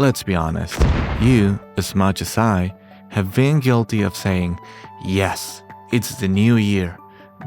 Let's be honest, you, as much as I, have been guilty of saying, yes, it's the new year,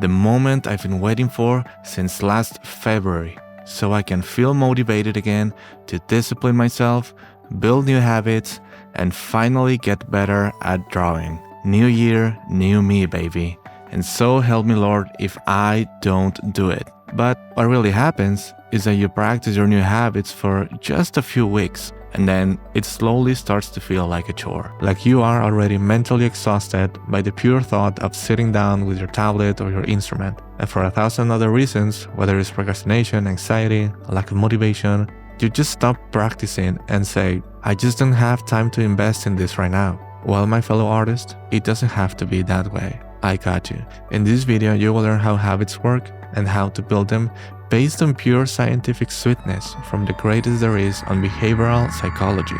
the moment I've been waiting for since last February, so I can feel motivated again to discipline myself, build new habits, and finally get better at drawing. New year, new me, baby. And so help me Lord if I don't do it. But what really happens is that you practice your new habits for just a few weeks, and then it slowly starts to feel like a chore. Like you are already mentally exhausted by the pure thought of sitting down with your tablet or your instrument. And for 1,000 other reasons, whether it's procrastination, anxiety, a lack of motivation, you just stop practicing and say, I just don't have time to invest in this right now. Well, my fellow artist, it doesn't have to be that way. I got you. In this video, you will learn how habits work and how to build them based on pure scientific sweetness from the greatest there is on behavioral psychology.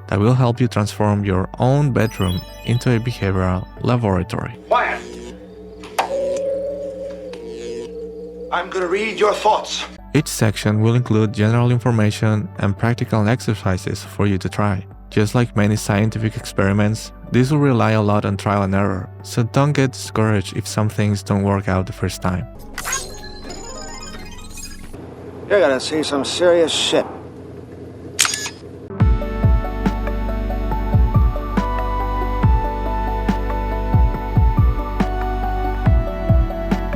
That will help you transform your own bedroom into a behavioral laboratory. Quiet! I'm gonna read your thoughts. Each section will include general information and practical exercises for you to try. Just like many scientific experiments, this will rely a lot on trial and error, so don't get discouraged if some things don't work out the first time. You're gonna see some serious shit.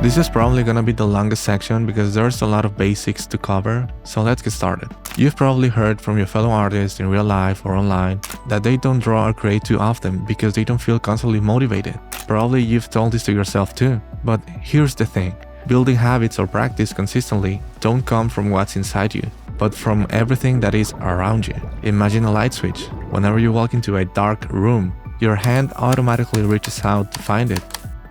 This is probably gonna be the longest section because there's a lot of basics to cover, so let's get started. You've probably heard from your fellow artists in real life or online that they don't draw or create too often because they don't feel constantly motivated. Probably you've told this to yourself too. But here's the thing, building habits or practice consistently don't come from what's inside you, but from everything that is around you. Imagine a light switch. Whenever you walk into a dark room, your hand automatically reaches out to find it.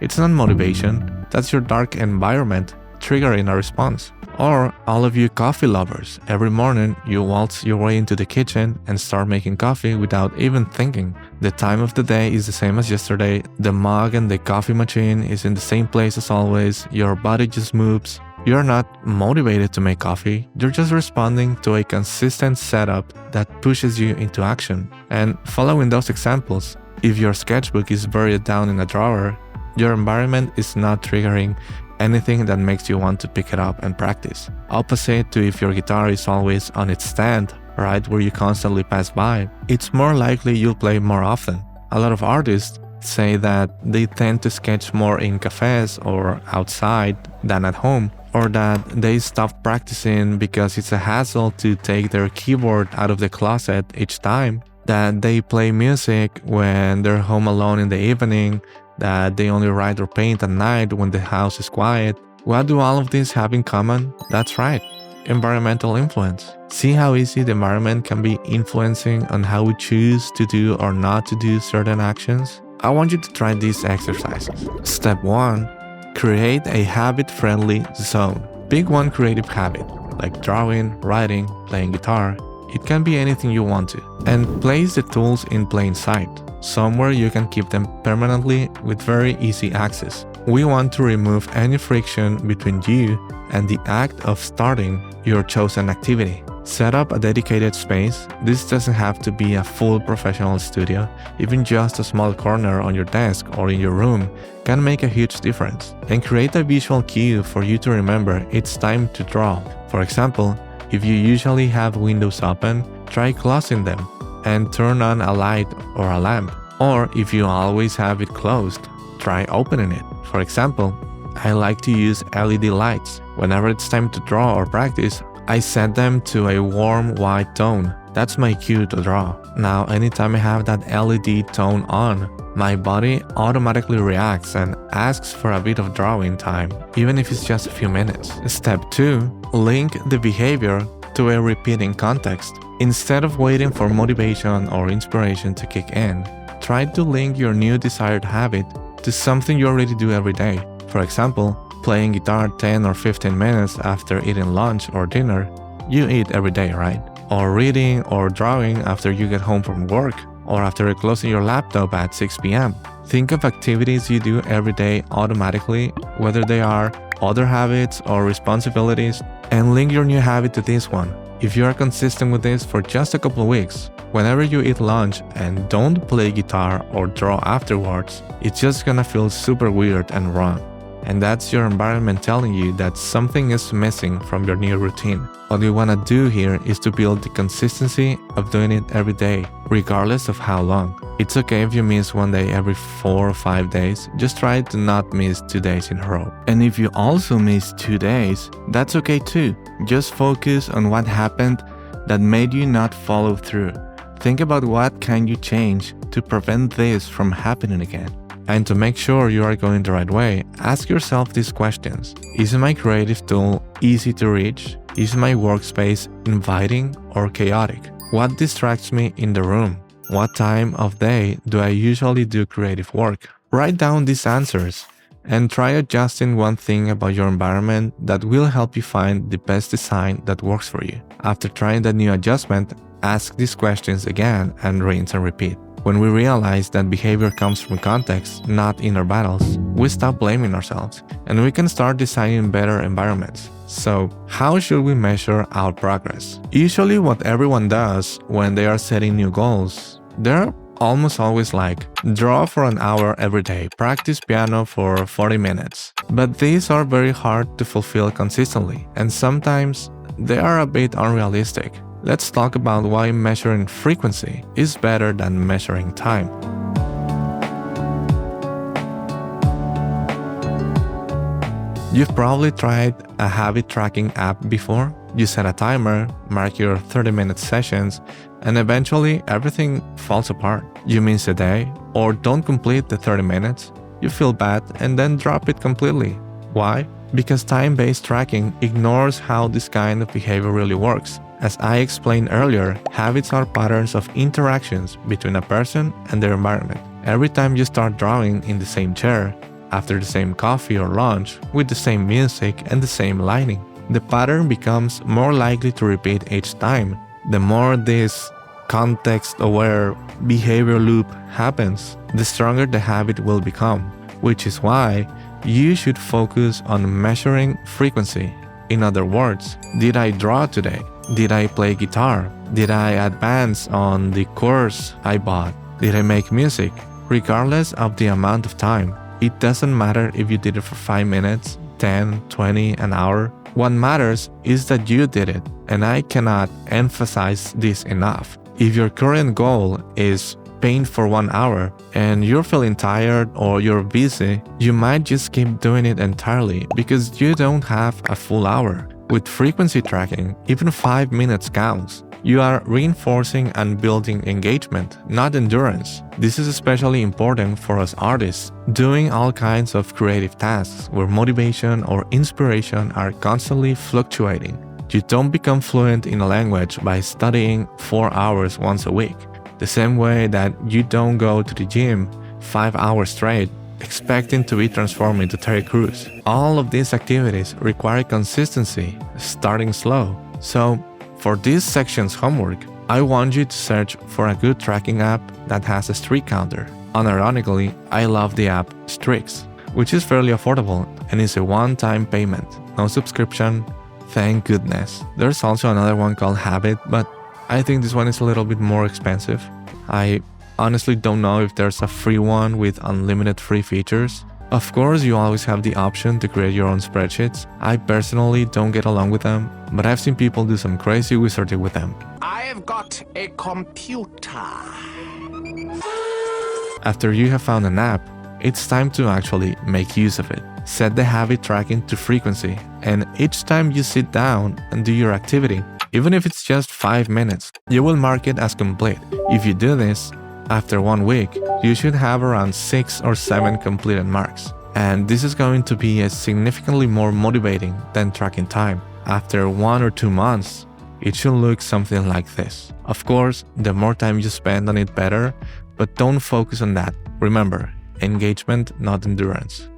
It's not motivation, that's your dark environment triggering a response. Or all of you coffee lovers, every morning you waltz your way into the kitchen and start making coffee without even thinking. The time of the day is the same as yesterday, the mug and the coffee machine is in the same place as always, your body just moves. You're not motivated to make coffee, you're just responding to a consistent setup that pushes you into action. And following those examples, if your sketchbook is buried down in a drawer, your environment is not triggering anything that makes you want to pick it up and practice. Opposite to if your guitar is always on its stand, right where you constantly pass by, it's more likely you'll play more often. A lot of artists say that they tend to sketch more in cafes or outside than at home, or that they stop practicing because it's a hassle to take their keyboard out of the closet each time, that they play music when they're home alone in the evening, that they only write or paint at night when the house is quiet. What do all of these have in common? That's right, environmental influence. See how easy the environment can be influencing on how we choose to do or not to do certain actions? I want you to try these exercises. Step 1. Create a habit-friendly zone. Pick one creative habit, like drawing, writing, playing guitar. It can be anything you want to. And place the tools in plain sight, somewhere you can keep them permanently with very easy access. We want to remove any friction between you and the act of starting your chosen activity. Set up a dedicated space. This doesn't have to be a full professional studio. Even just a small corner on your desk or in your room can make a huge difference. And create a visual cue for you to remember it's time to draw. For example, if you usually have windows open, try closing them and turn on a light or a lamp. Or if you always have it closed, try opening it. For example, I like to use LED lights. Whenever it's time to draw or practice, I set them to a warm white tone. That's my cue to draw. Now, anytime I have that LED tone on, my body automatically reacts and asks for a bit of drawing time, even if it's just a few minutes. Step 2. Link the behavior to a repeating context. Instead of waiting for motivation or inspiration to kick in, try to link your new desired habit to something you already do every day. For example, playing guitar 10 or 15 minutes after eating lunch or dinner. You eat every day, right? Or reading or drawing after you get home from work, or after closing your laptop at 6 p.m. Think of activities you do every day automatically, whether they are other habits or responsibilities, and link your new habit to this one. If you are consistent with this for just a couple of weeks, whenever you eat lunch and don't play guitar or draw afterwards, it's just gonna feel super weird and wrong. And that's your environment telling you that something is missing from your new routine. What we wanna do here is to build the consistency of doing it every day, regardless of how long. It's okay if you miss one day every 4 or 5 days, just try to not miss 2 days in a row. And if you also miss 2 days, that's okay too. Just focus on what happened that made you not follow through. Think about what can you change to prevent this from happening again. And to make sure you are going the right way, ask yourself these questions. Is my creative tool easy to reach? Is my workspace inviting or chaotic? What distracts me in the room? What time of day do I usually do creative work? Write down these answers and try adjusting one thing about your environment that will help you find the best design that works for you. After trying that new adjustment, ask these questions again and rinse and repeat. When we realize that behavior comes from context, not inner battles, we stop blaming ourselves and we can start designing better environments. So, how should we measure our progress? Usually what everyone does when they are setting new goals, they're almost always like, draw for an hour every day, practice piano for 40 minutes. But these are very hard to fulfill consistently, and sometimes they are a bit unrealistic. Let's talk about why measuring frequency is better than measuring time. You've probably tried a habit tracking app before. You set a timer, mark your 30-minute sessions, and eventually everything falls apart. You miss a day or don't complete the 30 minutes. You feel bad and then drop it completely. Why? Because time-based tracking ignores how this kind of behavior really works. As I explained earlier, habits are patterns of interactions between a person and their environment. Every time you start drawing in the same chair, after the same coffee or lunch, with the same music and the same lighting, the pattern becomes more likely to repeat each time. The more this context-aware behavior loop happens, the stronger the habit will become, which is why you should focus on measuring frequency. In other words, did I draw today? Did I play guitar? Did I advance on the course I bought? Did I make music? Regardless of the amount of time, it doesn't matter if you did it for 5 minutes, 10, 20, an hour. What matters is that you did it, and I cannot emphasize this enough. If your current goal is paint for 1 hour and you're feeling tired or you're busy, you might just keep doing it entirely because you don't have a full hour. With frequency tracking, even 5 minutes counts. You are reinforcing and building engagement, not endurance. This is especially important for us artists, doing all kinds of creative tasks where motivation or inspiration are constantly fluctuating. You don't become fluent in a language by studying 4 hours once a week. The same way that you don't go to the gym 5 hours straight expecting to be transformed into Terry Crews. All of these activities require consistency, starting slow. So, for this section's homework, I want you to search for a good tracking app that has a streak counter. Unironically, I love the app Streaks, which is fairly affordable and is a one-time payment, no subscription, thank goodness. There's also another one called Habit, but I think this one is a little bit more expensive. I honestly don't know if there's a free one with unlimited free features. Of course, you always have the option to create your own spreadsheets. I personally don't get along with them, but I've seen people do some crazy wizardry with them. I've got a computer. After you have found an app, it's time to actually make use of it. Set the habit tracking to frequency, and each time you sit down and do your activity, even if it's just 5 minutes, you will mark it as complete. If you do this, after 1 week, you should have around 6 or 7 completed marks. And this is going to be significantly more motivating than tracking time. After 1 or 2 months, it should look something like this. Of course, the more time you spend on it, better, but don't focus on that. Remember, engagement, not endurance.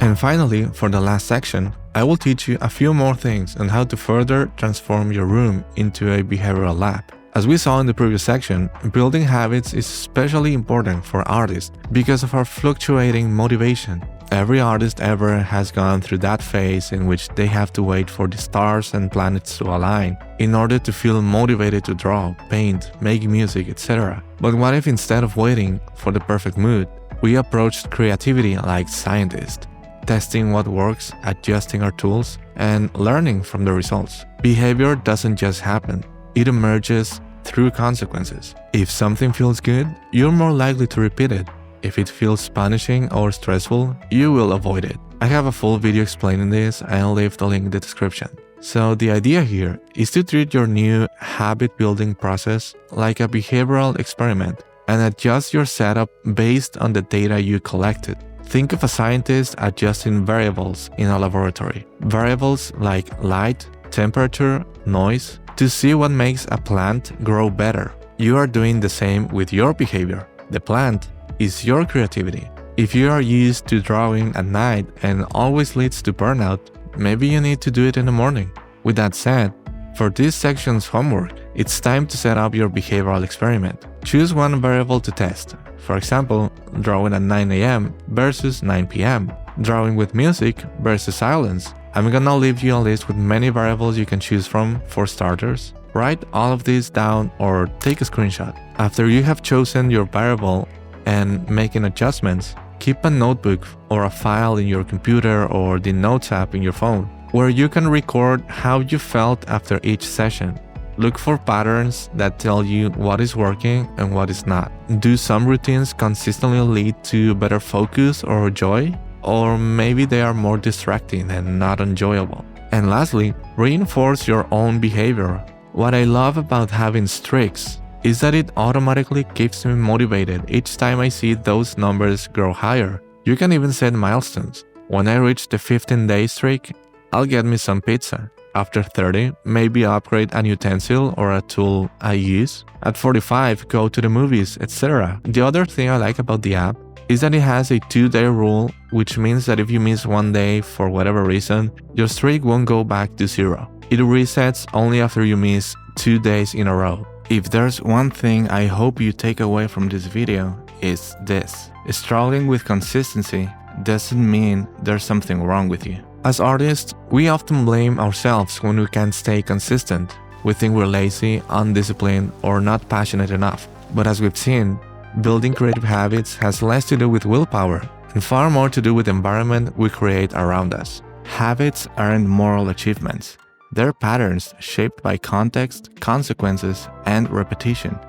And finally, for the last section, I will teach you a few more things on how to further transform your room into a behavioral lab. As we saw in the previous section, building habits is especially important for artists because of our fluctuating motivation. Every artist ever has gone through that phase in which they have to wait for the stars and planets to align in order to feel motivated to draw, paint, make music, etc. But what if instead of waiting for the perfect mood, we approached creativity like scientists, testing what works, adjusting our tools, and learning from the results? Behavior doesn't just happen, it emerges through consequences. If something feels good, you're more likely to repeat it. If it feels punishing or stressful, you will avoid it. I have a full video explaining this, and I'll leave the link in the description. So the idea here is to treat your new habit building process like a behavioral experiment and adjust your setup based on the data you collected. Think of a scientist adjusting variables in a laboratory. Variables like light, temperature, noise, to see what makes a plant grow better. You are doing the same with your behavior. The plant is your creativity. If you are used to drawing at night and always leads to burnout, maybe you need to do it in the morning. With that said, for this section's homework, it's time to set up your behavioral experiment. Choose one variable to test. For example, drawing at 9 AM versus 9 PM, drawing with music versus silence. I'm gonna leave you a list with many variables you can choose from for starters. Write all of these down or take a screenshot. After you have chosen your variable and making adjustments, keep a notebook or a file in your computer or the Notes app in your phone, where you can record how you felt after each session. Look for patterns that tell you what is working and what is not. Do some routines consistently lead to better focus or joy? Or maybe they are more distracting and not enjoyable. And lastly, reinforce your own behavior. What I love about having streaks is that it automatically keeps me motivated each time I see those numbers grow higher. You can even set milestones. When I reach the 15-day streak, I'll get me some pizza. After 30, maybe upgrade an utensil or a tool I use. At 45, go to the movies, etc. The other thing I like about the app is that it has a 2-day rule, which means that if you miss one day for whatever reason, your streak won't go back to 0. It resets only after you miss 2 days in a row. If there's one thing I hope you take away from this video, it's this. Struggling with consistency doesn't mean there's something wrong with you. As artists, we often blame ourselves when we can't stay consistent. We think we're lazy, undisciplined, or not passionate enough. But as we've seen, building creative habits has less to do with willpower and far more to do with the environment we create around us. Habits aren't moral achievements. They're patterns shaped by context, consequences, and repetition.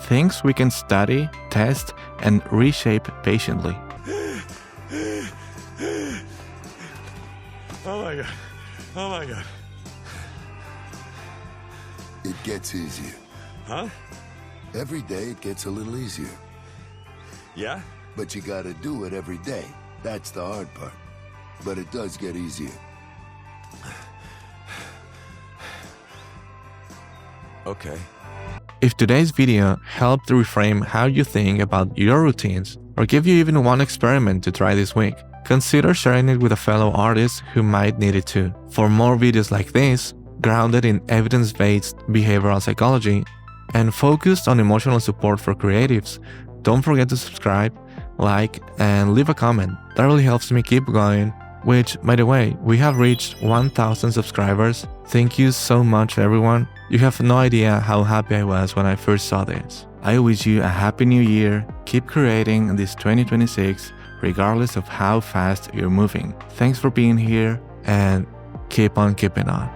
Things we can study, test, and reshape patiently. Oh my god. Oh my god. It gets easier. Huh? Every day it gets a little easier. Yeah? But you gotta do it every day. That's the hard part. But it does get easier. Okay. If today's video helped reframe how you think about your routines, or give you even one experiment to try this week, consider sharing it with a fellow artist who might need it too. For more videos like this, grounded in evidence-based behavioral psychology and focused on emotional support for creatives, don't forget to subscribe, like, and leave a comment. That really helps me keep going, which, by the way, we have reached 1,000 subscribers. Thank you so much, everyone. You have no idea how happy I was when I first saw this. I wish you a happy new year. Keep creating this 2026, regardless of how fast you're moving. Thanks for being here, and keep on keeping on.